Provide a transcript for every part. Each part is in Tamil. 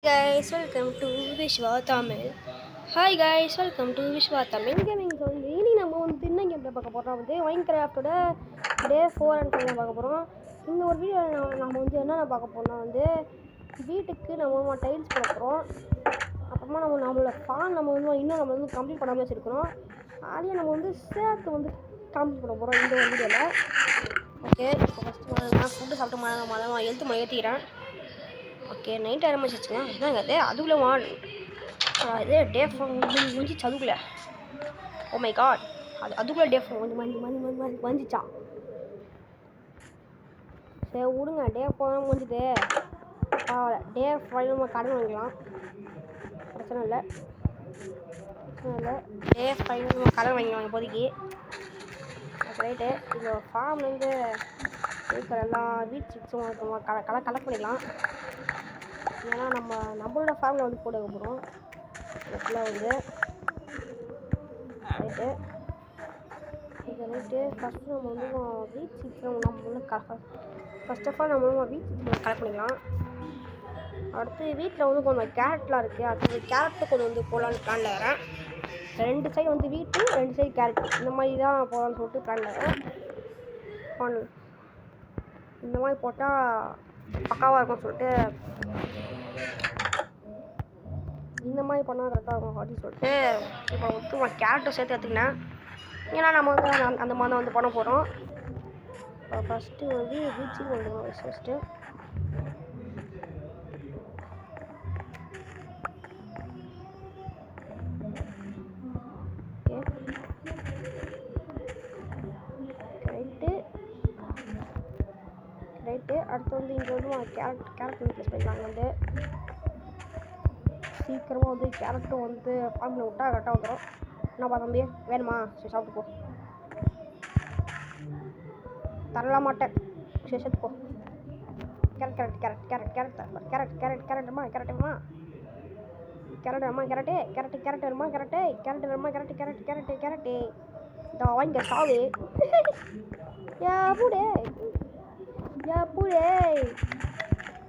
Guys, welcome to Vishwa Tamil. Hi guys, welcome to Vishwa Tamil Gaming. So இனி நம்ம வந்து என்ன கேம் பார்க்க போகிறோம் வந்து Minecraftோட டே 4 அண்ட் 5 பார்க்க போகிறோம். இந்த ஒரு வீடியோவில் நம்ம வந்து என்னென்ன பார்க்க போகிறோம்னா வந்து வீட்டுக்கு நம்ம டைல்ஸ் போட போகிறோம். அப்புறமா நம்மளோட ஃபார்ம் நம்ம வந்து கம்ப்ளீட் பண்ணாமல் வச்சுருக்கிறோம். அதையும் நம்ம வந்து சேர்த்து வந்து கம்ப்ளீட் பண்ண போகிறோம் இந்த ஒரு வீடியோவில். ஓகே, இப்போ ஃபஸ்ட்டு நான் ஃபுட்டு சாப்பிட்டு எழுத்து மழை ஏற்றிக்கிறேன். Okay, night ஆரம்பிச்சிச்சுங்க. என்னங்க அது அதுக்குள்ளே இது டே ஃபோன் முடிஞ்சிச்சு அதுக்குள்ளே. ஓ மை காட், அதுக்குள்ளே டே ஃபோன் வந்துச்சான். சரி விடுங்க, டே ஃபோன் முடிஞ்சுது. டே ஃபைவ் நம்ம கடன் வாங்கிக்கலாம், பிரச்சனை இல்லை. டே ஃபைவ் நம்ம கடன் வாங்கிக்கலாம் இப்போதைக்கு. ரைட்டு, இந்த ஃபார்ம்லேருந்து இருக்கிற எல்லாம் வீட் சிக்ஸும் கலெக்ட் பண்ணிக்கலாம். ஏன்னா நம்மளோட ஃபார்மில் வந்து போட போகிறோம். ஃபுல்லாக வந்து ரைட்டு ஃபஸ்ட்டு நம்ம வந்து வீட் சீக்கிரம் நம்ம வந்து ஃபஸ்ட் ஆஃப் ஆல் நம்ம வீட் சீக்கிரம் கலெக்ட் பண்ணிக்கலாம். அடுத்து வீட்டில் வந்து கொஞ்சம் கேரட்லாம் இருக்குது. அது கேரட்டு கொஞ்சம் வந்து போடலான்னு பிளானில் வரேன். 2 சைடு வந்து வீட்டு 2 சைடு கேரட் இந்த மாதிரி தான் போடலான்னு சொல்லிட்டு பிளானில் வரேன். இந்த மாதிரி போட்டால் பக்காவாக இருக்கும்னு சொல்லிட்டு, இந்த மாதிரி பண்ணால் கரெக்டாக இருக்கும் அப்படின்னு சொல்லிட்டு இப்போ வந்து கேரட்டை சேர்த்து எடுத்துக்கினேன். ஏன்னா நம்ம வந்து அந்த மாதிரி தான் வந்து பண்ண போகிறோம். இப்போ ஃபஸ்ட்டு வந்து பீச்சிங் வந்துடும். ஃபஸ்ட்டு ரைட்டு அடுத்து வந்து இங்கே வந்து கேரட் வீட்டில் ஸ்பெஷலாக வந்து சீக்கிரமாக வந்து கேரட்டும் வந்து ஃபார்மில் விட்டால் கரெக்டாக வந்துடும். என்னப்பா தம்பி வேணுமா? சரி சாப்பிட்டு போ. தரலாம் மாட்டேன், சரி சேர்த்து போ. கேரட்டுமா இதோ வாங்க சாவு. புடே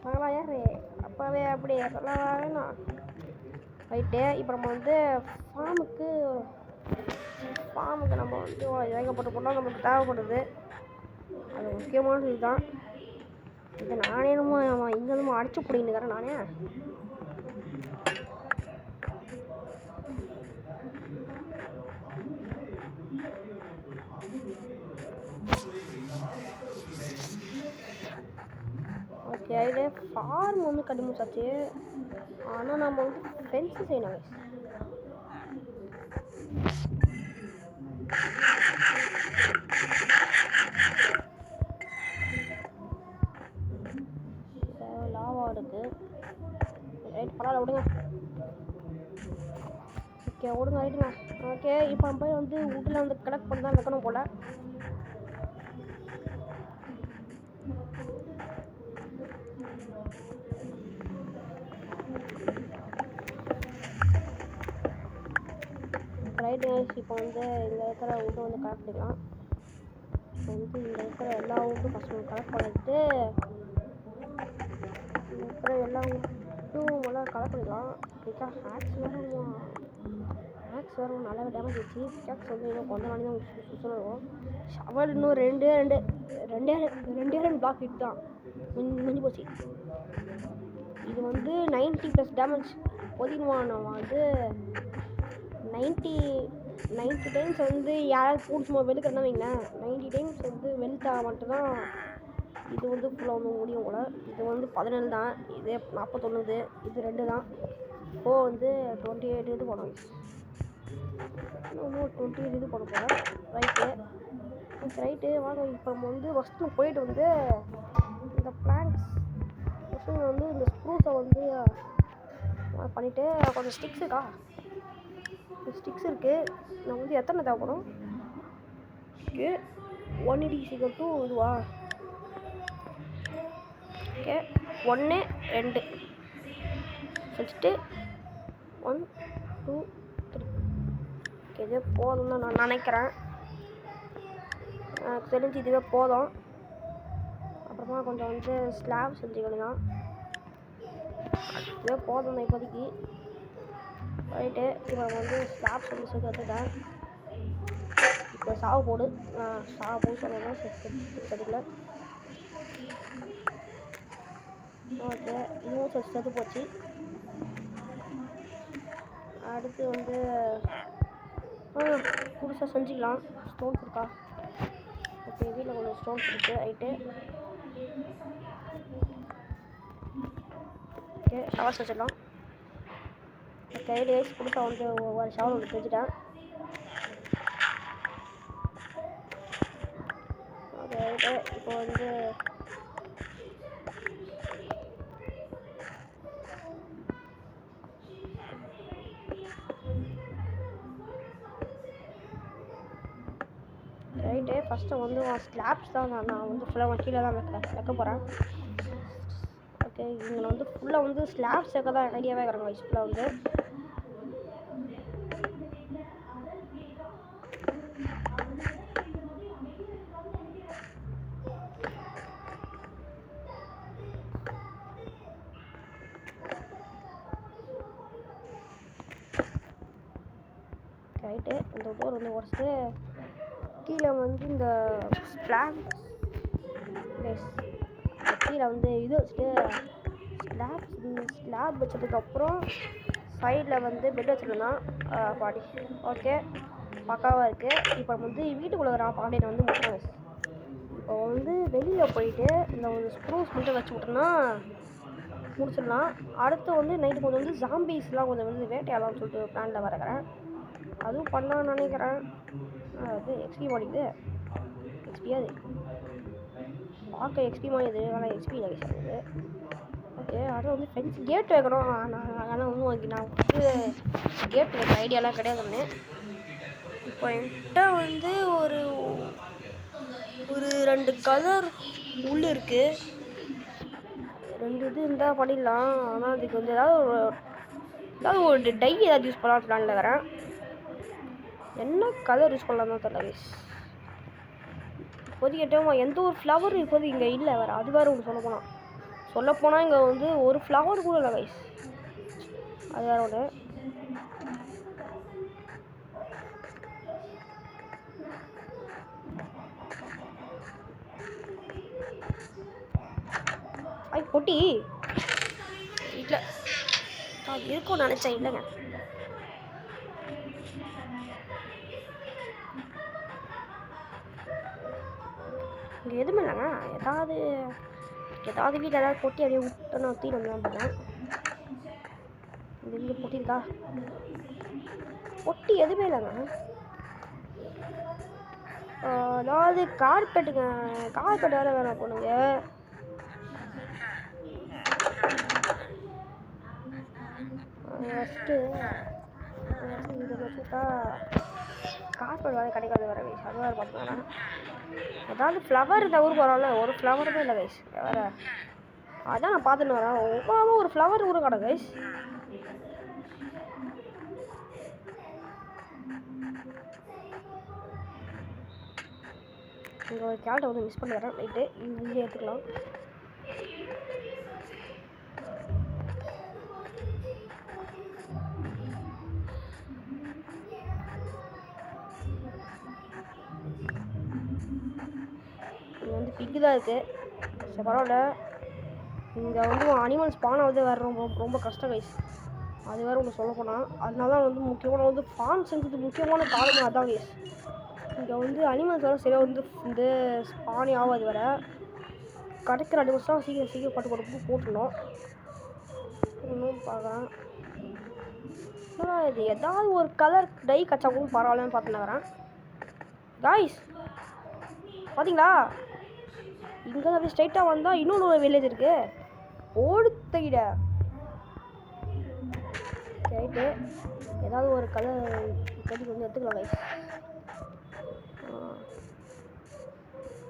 நாங்களாம் யாரு அப்போவே அப்படியே சொல்ல வேணாம். ரைட்டு, இப்போ நம்ம வந்து ஃபார்முக்கு நம்ம வந்து ஏகப்பட்ட பொருளாக நம்மளுக்கு தேவைப்படுது. அது முக்கியமானது இதுதான். இது நானே இங்கே அடிச்சு பிடிக்கிறேன் நானே. ஓகே, அதிலே ஃபார்ம் வந்து கட்டி முடிச்சாச்சு. ஆனால் நம்ம வந்து ஃபென்ஸு செய்யணும். லாவா இருக்குது. ரைட், பரவாயில்ல விடுங்க. ஓகே விடுங்க, ரைட்டுங்க. ஓகே, இப்போ நம்ம போய் வந்து வீட்டில் வந்து கலெக்ட் பண்ணி தான் வைக்கணும் போல். ரைட்டு, இப்போ வந்து இங்கே இருக்கிற வுட்டு வந்து கலெக்ட் பண்ணிக்கலாம். இப்போ வந்து இங்கே இருக்கிற எல்லா வுட்டும் ஃபஸ்ட்டு கலெக்ட் பண்ணிட்டு இங்கே இருக்கிற எல்லா வுட்டும் எல்லாம் கலெக்ட் பண்ணிக்கலாம். ஹேக்ஸ் வேறு நல்லா டேமேஜ் ஆச்சு. கேக்ஸ் வந்து இன்னும் கொஞ்சம் நாளைக்கு தான் சுத்தம் இருக்கும். ஷவல் இன்னும் ரெண்டே பிளாக் ஹிட் தான் முடிஞ்சு போச்சு. இது வந்து 90+ டேமேஜ் போதிக்குவான். நம்ம வந்து 90 டைம்ஸ் வந்து யாராவது பூடிச்சுமா வெளுக்கிறதா வைங்களேன். 90 டைம்ஸ் வந்து வெளுத்தாக மட்டும்தான் இது வந்து ஃபுல்லாக வந்து முடியும் கூட. இது வந்து 17 தான், இது 41, இது 2 தான். இப்போ வந்து 28 இது போனோம். இன்னும் 28 இது பண்ண போகிறேன். ரைட்டு வாங்க. இப்போ நம்ம வந்து ஃபஸ்ட்டு போயிட்டு வந்து இந்த பிளான்ஸ் வந்து இந்த ஸ்ப்ரூஸை வந்து பண்ணிவிட்டு கொஞ்சம் ஸ்டிக்ஸ் இருக்குது. நான் வந்து எத்தனை தேவைப்படும்? ஓகே, 180 இதுவா? Okay, 1 2 first 1 2 3. ஓகே, இதே போதும் தான் நான் நினைக்கிறேன். எனக்கு தெரிஞ்சு இதுவே போதும். அப்புறமா கொஞ்சம் வந்து ஸ்லாப் செஞ்சுக்கணும். இதே போதும் தான் இப்போதைக்கு. ரைட்டு, இப்போ நம்ம வந்து ஸ்லாப்ஸ் வந்து சேர்த்து வச்சுட்டேன். இப்போ சாவு போடு. சாவு போடு சொன்னோம்னா செத்துக்கல. ஓகே, இதுவும் செத்து போச்சு. அடுத்து வந்து புதுசாக செஞ்சுக்கலாம். ஸ்டோன்ஸ் இருக்கா? ஓகே, வீட்டில் கொஞ்சம் ஸ்டோன்ஸ் இருக்குது. ரைட்டு, ஓகே, ஷவர்ஸ் வச்சிடலாம். ஓகே, டேஸ் புதுசாக வந்து ஒரு ஷவர் ஒன்று செஞ்சுட்டேன். ஓகே, ரைட்டு, இப்போ வந்து ரைட்டு, ஃபஸ்ட்டு வந்து ஸ்லாப்ஸ் தான் நான் வந்து ஃபுல்லாக கீழே தான் வைக்க போகிறேன். ஓகே, இங்கே வந்து ஃபுல்லாக வந்து ஸ்லாப்ஸ் வைக்க தான் ஐடியாவே இருக்கிறாங்க. ஃபுல்லாக வந்து ரைட்டு, இந்த டோர் வந்து உடச்சிட்டு கீழே வந்து இந்த கீழே வந்து இது வச்சுட்டு ஸ்லாப் வச்சதுக்கப்புறம் சைடில் வந்து பெட் வச்சுருந்தான் பாடி. ஓகே, பக்காவாக இருக்குது. இப்போ வந்து வீட்டுக்குள்ளே வர பாண்டியனை வந்து முடிச்சோம். இப்போ வந்து வெளியில் போயிட்டு இந்த ஒரு ஸ்க்ரூஸ் மட்டும் வச்சு விட்டோம்னா முடிச்சிடலாம். அடுத்து வந்து நைட்டு கொஞ்சம் வந்து ஜாம்பீஸ்லாம் கொஞ்சம் வந்து வேட்டையாடலாம்னு சொல்லிட்டு பிளானில் வரக்கிறேன். அதுவும் பண்ணலான்னு நினைக்கிறேன். அது எக்ஸ்பி மாடிக்குது. எக்ஸ்பியாது பார்க்க எக்ஸ்பி மாடிது, ஆனால் எக்ஸ்பி இல்லை. ஓகே, அது வந்து ஃபென்ஸ் கேட் வைக்கணும். ஆனால் ஒன்றும் நான் வந்து கேட் வைக்கிற ஐடியாலாம் கிடையாதுன்னு. இப்போ என்கிட்ட வந்து ஒரு 2 கலர் உள்ளே இருக்குது. 2 இது இருந்தால் பண்ணிடலாம். ஆனால் அதுக்கு வந்து ஏதாவது ஒரு டை ஏதாவது யூஸ் பண்ணலாம் பிளானில் வரேன். என்ன கலர் யூஸ் பண்ணலாம் தான் தெரியல. இப்போதைக்கு கேட்டோமா எந்த ஒரு ஃப்ளவர் இப்போது இங்கே இல்லை வேறு. அது வேறு ஒன்று சொல்லப்போனால் இங்கே வந்து ஒரு ஃப்ளவர் கூட இல்லை கைஸ். அது வேறு ஒன்று. பொட்டி இல்லை, அது இருக்கும்னு நினச்சேன். இல்லைங்க, இங்கே எதுவுமே இல்லைங்க. ஏதாவது வீட்டில் ஏதாவது பொட்டி அப்படியே விட்டோன்னு தீ வந்து பண்ணேன். இங்கே பொட்டி இருக்கா? பொட்டி எதுவுமே இல்லைங்க. அதாவது கார்பெட் வேறு வேணாம் பொண்ணுங்க. ஃபஸ்ட்டு இந்த வச்சுட்டா கார்பெட் வேறு கிடைக்காது வேறு கைஸ். அது வேறு பார்த்தோம்னா ஏதாவது ஃப்ளவர் இந்த ஊருக்கு வரோம்ல, ஒரு ஃப்ளவருமே இல்லை கைஸ். வேறு அதான் நான் பார்த்துட்டு வரேன். ஒவ்வொரு ஒரு ஃப்ளவர் கூட கடை கைஸ். இங்கே ஒரு கேரட்டை வந்து மிஸ் பண்ணி வரேன். ரைட்டு, இங்கே எடுத்துக்கலாம். இங்கே வந்து பிக்கு தான் இருக்குது. சரி, பரவாயில்ல. இங்கே வந்து அனிமல்ஸ் ஸ்பான் ஆகுது வேறு ரொம்ப கஷ்டம் கைஸ். அது வேறு ஒன்று சொல்ல போனால் அதனால தான் வந்து முக்கியமான வந்து ஃபார்ம் செஞ்சது முக்கியமான காரணம் அதான் கைஸ். இங்கே வந்து அனிமல்ஸ் வேறு சரியாக வந்து இந்த ஸ்பானே ஆகாது வேறு. கிடைக்கிற அனிமல்ஸ் தான் சீக்கிரம் பட்டு போட்டுடணும். இன்னும் பார்க்குறேன். இது ஏதாவது ஒரு கலர் டை கச்சா கூட பரவாயில்லன்னு பார்த்துன்னு வரேன் காய்ஸ். பார்த்தீங்களா, இங்கே அப்படி ஸ்ட்ரைட்டாக வந்தால் இன்னொன்று வில்லேஜ் இருக்குது. ஓடுத்தையிட ரைட்டு, ஏதாவது ஒரு கலர் இப்போதைக்கு வந்து எடுத்துக்கலாம் கைஸ்.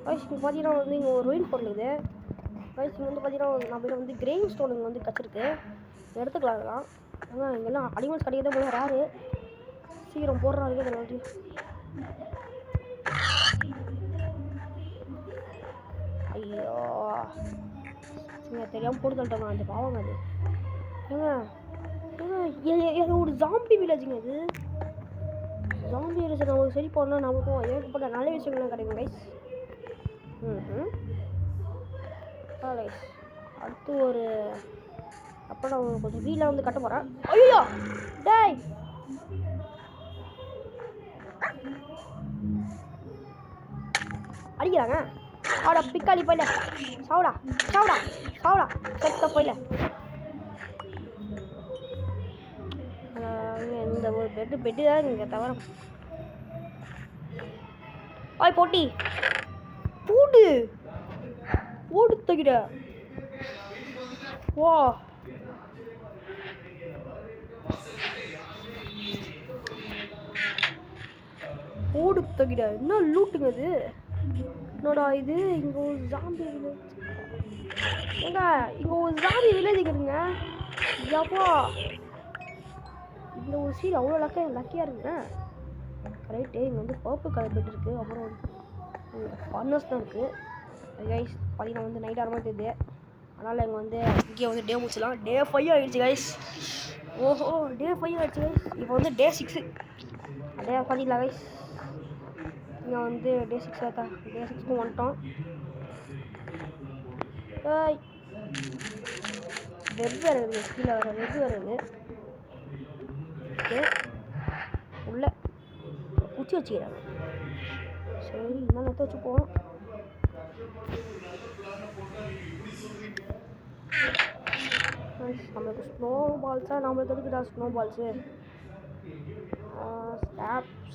கைஸ் இங்கே பார்த்தீங்கன்னா வந்து இங்கே ஒரு ரூயின் பொருளுது கைஸ். இங்கே வந்து பார்த்தீங்கன்னா நம்ம வந்து கிரெயின் ஸ்டோன் இங்கே வந்து கச்சிருக்கு, எடுத்துக்கலாம். அதெல்லாம் ஆனால் இங்கெல்லாம் அனிமல்ஸ் கிடைக்கிறதே போல ரேரு. சீக்கிரம் போடுறாங்க அதெல்லாம். ஐயோ, தெரியாமல் போட்டு தள்ளிட்டோம். அந்த பாவம் அது ஏங்க ஒரு ஜாம்பி வில்லேஜுங்க இது. ஜாம்பி வில்லேஜ் நமக்கு சரி பண்ணால் நமக்கும் ஏகப்பட்ட நல்ல விஷயங்கள்லாம் கிடைக்கும் கைஸ். கைஸ் அடுத்து ஒரு அப்புறம் நான் கொஞ்சம் வீட்டில் வந்து கட்ட போகிறேன். ஐயோ டேய் அடிக்கிறாங்க. ஆடா பிக்காளி போயில சாவுடா சாவுடா சாவுடா செத்த போயில. இந்த ஒரு பெட்டு தான் இங்கே தவிர. ஆய் போட்டி போடு போடு தகிட வா. போடு தகிட என்ன லூட்டுங்க அது. என்னடா இது இங்கே ஒரு ஜாம்பி வில்லேஜ். ஏங்க இங்கே ஒரு ஜாம்பி வில்லேஜ் இருக்குதுங்க. எப்பா இந்த ஒரு சீல் அவ்வளோ லக்கியாக இருக்குங்க. ரைட்டு இங்கே வந்து பர்பிள் கலர் பெட் இருக்குது. அப்புறம் ஃபர்னஸ் தான் இருக்குது கைஸ். பார்த்தீங்கன்னா வந்து நைட் ஆகிற மாதிரி தெரியுது. அதனால் இங்கே வந்து இங்கே வந்து டே முடிச்சலாம். டே 5 ஆகிடுச்சு கைஸ். ஓஹோ டே 5 ஆகிடுச்சு கைஸ். இப்போ வந்து டே 6 டே பார்த்தீங்களா கைஸ். இங்கே வந்து டே 6 ஆத்தா டே 6க்கும் வந்துட்டோம். வெப் வேறு இருக்குது. கீழே வர வெப் வேறு இருக்குது. உள்ள குச்சி வச்சுக்கிறாங்க. சரி இன்னும் நெத்த வச்சுப்போம். நம்மளுக்கு ஸ்னோ பால்ஸாக நம்மளுக்கு எதுக்குடா ஸ்னோ பால்ஸு.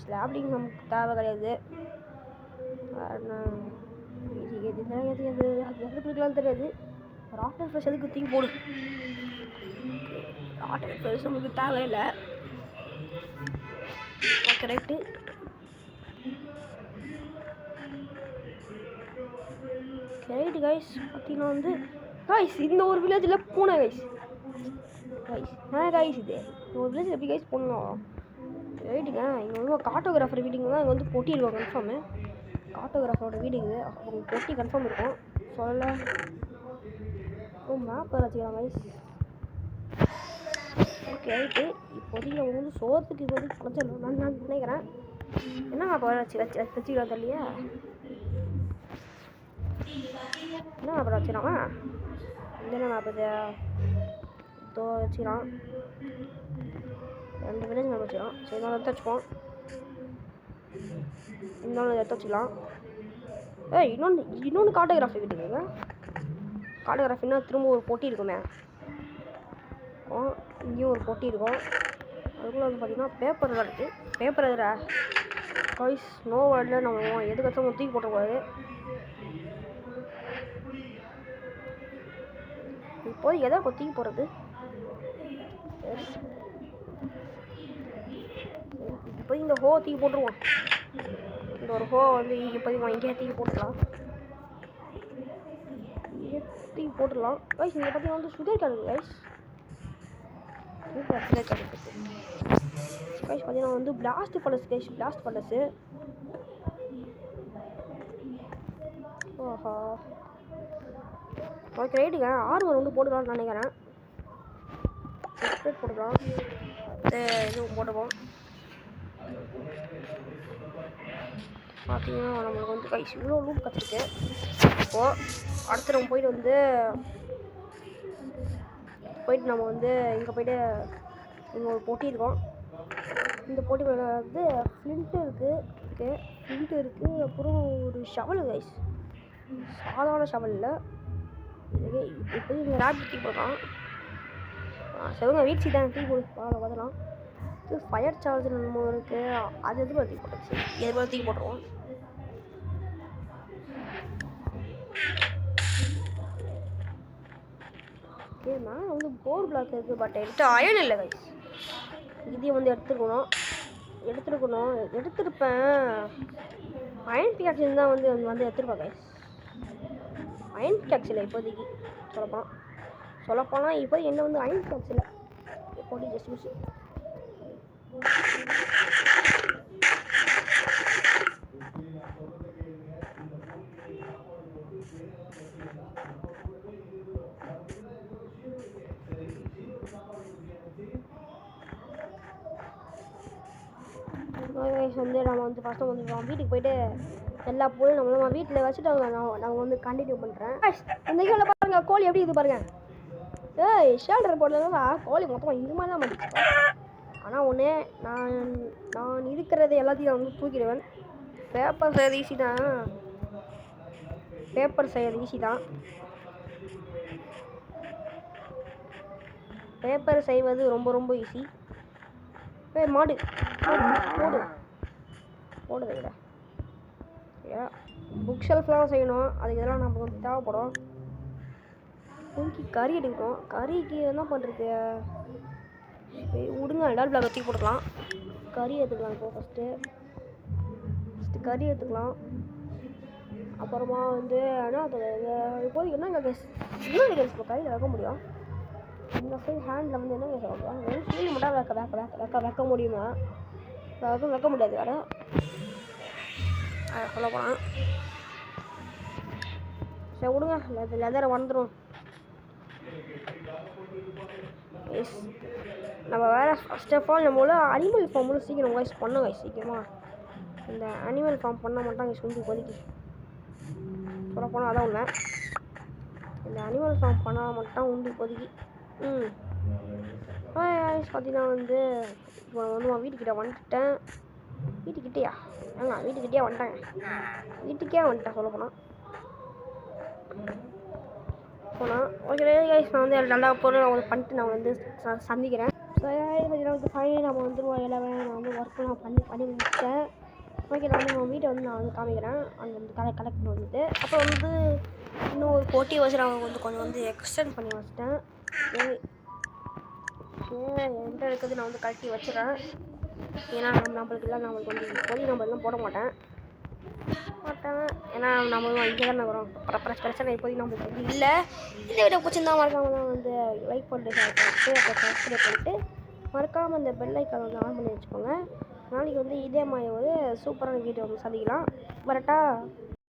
ஸ்லாப்டிங் நமக்கு தேவை கிடையாது. எது எது கொடுக்கலான்னு தெரியாது. ராட்டர் ஃப்ரெஷ் எதுக்கு தூக்கி போடு. ராட்டர் ஃப்ரெஷ் நமக்கு தேவையில்லை. கரெக்டு. Right guys. பார்த்தீங்கன்னா வந்து கைஸ் இந்த ஒரு வில்லேஜில் பூனை கைஸ் கைஸ் இது ஒரு வில்லேஜில் எப்படி கைஸ் போடணும். ரைட்டுங்க இங்கே வந்து கார்ட்டோகிராஃபர் வீடுங்க தான் இங்கே வந்து பொட்டி இருக்கும் கன்ஃபார்மு. கார்ட்டோகிராஃபரோட வீடு இது. அவங்க பொட்டி கன்ஃபார்ம் இருக்கும் சொல்லலை. மேப் வேறு வச்சுக்கலாம் கைஸ். Okay right. இப்போதைக்கு அவங்க வந்து சோத்துக்கு இப்போதைக்கு பழச்சிடலாம் நான் நினைக்கிறேன். என்ன மேப் வச்சுக்கலாம் தெரியலையா. என்ன மேப் வச்சுக்கிறான். என்ன மேப் இது இதோ வச்சுக்கிறான். 2 வில்லேஜ் மேப் வச்சுக்கலாம். சரி இன்னொன்று எடுத்து வச்சுப்போம். இன்னொன்று எடுத்து வச்சுக்கலாம். இன்னொன்று கார்ட்டோகிராஃபி வீட்டுங்க. கார்ட்டோகிராஃபின்னா திரும்ப ஒரு போட்டி இருக்குமே. இங்கேயும் ஒரு போட்டி இருக்கும். அதுக்குள்ளே வந்து பார்த்திங்கன்னா பேப்பர் தான் இருக்குது. பேப்பர் எதுரா கைஸ் ஸ்னோ வேர்ல்டில் நம்ம எதுக்காச்சும் தூக்கி போட்டக்கூடாது. இப்போது எதை தூக்கி போடுறது. இப்போ இந்த ஹோ தூக்கி போட்டுருவோம். இந்த ஒரு ஹோ வந்து இப்போதைக்கு இங்கே தூக்கி போட்டுடலாம். இங்கே தூக்கி போட்டுடலாம் கைஸ். இங்கே பார்த்தீங்கன்னா வந்து sugar cane guys. Sugar cane இருக்குது கைஸ். பார்த்தீங்கன்னா வந்து பிளாஸ்ட் பலஸ் கைஸ். பிளாஸ்ட் பலஸு. ஓஹோ ஓகே ரைட்டுங்க. ஆர்மர் வந்து போட்டுக்கலாம்னு நினைக்கிறேன். செப்பரேட் போட்டுக்கலாம். இதுவும் போட்டுப்போம். பார்த்தீங்கன்னா நம்மளுக்கு வந்து கைஸ் இவ்வளோ லூப் கிடச்சிருக்கு. இப்போது அடுத்து நம்ம போயிட்டு நம்ம வந்து இங்கே போய்ட்டு இங்கே ஒரு போட்டி இருக்கோம். இந்த போட்டி வந்து ஃப்ளிண்ட்டு இருக்குது. ஓகே ஃப்ளிண்ட்டு இருக்குது. அப்புறம் ஒரு ஷவல் கைஸ். சாதாரண ஷவல் இல்லை. இப்போ இங்கே ராட் தூக்கி போடலாம். செவங்க வீட்சி தான் தூக்கி போடு பார்க்கலாம். இது ஃபயர் சார்ஜர் நம்ம இருக்குது. அது எது தூக்கி போட்டுச்சு. எது தூக்கி போட்டுருவோம். ஓகே நான் வந்து போர் பிளாக் இருக்குது. பட் என்கிட்ட அயன் இல்லை கைஸ். இதையும் வந்து எடுத்துருக்கணும். எடுத்துருப்பேன். அயன் பிகாக்ஸ் தான் வந்து எடுத்துருப்பேன் கைஸ். அயன் பிகாக்ஸ் இல்லை இப்போதைக்கு சொல்லப்போனால் இப்போ என்ன வந்து அயன் பிகாக்ஸ் இல்லை இப்போதைக்கு ஜஸ்ட் மிஸ். வந்து நம்ம வந்து ஃபஸ்ட்டு வந்து வீட்டுக்கு போயிட்டு எல்லா பொருளும் நம்ம வீட்டில் வச்சுட்டு நான் வந்து கண்டினியூ பண்ணுறேன். இந்த கேமில் பாருங்க கோழி எப்படி இது பாருங்க. ஏய் ஷேல்டர் போடலன்னா கோழி மொத்தமாக இந்த மாதிரி தான் மாட்டிச்சு. ஆனால் ஒன்று நான் இருக்கிறது எல்லாத்தையும் நான் வந்து தூக்கிடுவேன். பேப்பர் செய்யறது ஈஸி தான். பேப்பர் செய்யறது ஈஸி தான். பேப்பர் செய்வது ரொம்ப ரொம்ப ஈஸி. மாடு போடு போடுது இல்லை புக் ஷெல்ஃப்லாம் செய்யணும். அதுக்கு இதெல்லாம் நமக்கு வந்து தேவைப்படும். தூக்கி கறி எடுக்கணும். கறிக்கு என்ன பண்ணுறது விடுங்க. அடால் பிளாக் தூக்கி போட்டுக்கலாம். கறி எடுத்துக்கலாம். இப்போ ஃபஸ்ட்டு கறி எடுத்துக்கலாம். அப்புறமா வந்து இப்போதைக்கு என்னங்க கேஸ் இப்போ கையில் வைக்க முடியும். இந்த சைடு ஹேண்டில் வந்து என்ன கேஸ் வைக்கலாம். வெறும் சீல் மட்டும் வைக்க முடியுமா? வைக்க முடியாது வேறு. சொல்ல போனால் சரி விடுங்க. லெதரை வந்துடும். எஸ் நம்ம வேறு ஃபஸ்ட் ஆஃப் ஆல் நம்மளோட அனிமல் ஃபார்ம் சீக்கிரம் வாய்ஸ் பண்ணோம். சீக்கிரமாக இந்த அனிமல் ஃபார்ம் பண்ணால் மட்டும் அங்கே சொல்லி இப்போதைக்கு சொல்ல போனால் அதான் உண்மை. இந்த அனிமல் ஃபார்ம் பண்ணால் மட்டும் உண்டு இப்போதைக்கு. பார்த்தீங்கன்னா வந்து இப்போ வந்து நான் வீட்டுக்கிட்ட வந்துட்டேன். வீட்டுக்கிட்டேயா வீட்டுக்கிட்டே வந்துட்டேன். வீட்டுக்கே வந்துட்டேன் சொல்ல போனால் ஓகே கைஸ். நான் வந்து நல்லா பொருள் நான் வந்து பண்ணிட்டு நான் வந்து சந்திக்கிறேன். ஸோ வந்து ஃபைனலி நம்ம வந்து எல்லாமே நான் வந்து ஒர்க்கு நான் பண்ணி முடிச்சிட்டேன். ஓகே நான் வந்து வீட்டை வந்து நான் வந்து காமிக்கிறேன். அங்கே வந்து கலெக்ட் பண்ணி வந்துட்டு அப்போ வந்து இன்னும் ஒரு போட்டி வச்சு நான் வந்து கொஞ்சம் வந்து எக்ஸ்டெண்ட் பண்ணி வச்சுட்டேன். என்கிட்ட இருக்கிறது நான் வந்து கழட்டி வச்சுறேன். ஏன்னா நம்மளுக்கு வந்து இப்போதைக்கு நம்ம எல்லாம் போட மாட்டேன். ஏன்னா நம்ம இங்கே தானே வரோம். பிரச்சனை இப்போதைக்கு நம்மளுக்கு வந்து இல்லை. இந்த வீடியோ பிடிச்சிருந்தா மறக்காமல் தான் வந்து லைக் பண்ணிட்டு ஷேர் பண்ணிட்டு அப்புறம் சப்ஸ்கிரைப் பண்ணிட்டு மறக்காமல் இந்த பெல் ஐக்கான் வந்து ஆன் பண்ணி வச்சுக்கோங்க. நாளைக்கு வந்து இதே மாதிரி ஒரு சூப்பரான வீடியோ வந்து சந்திக்கலாம். வரட்டா.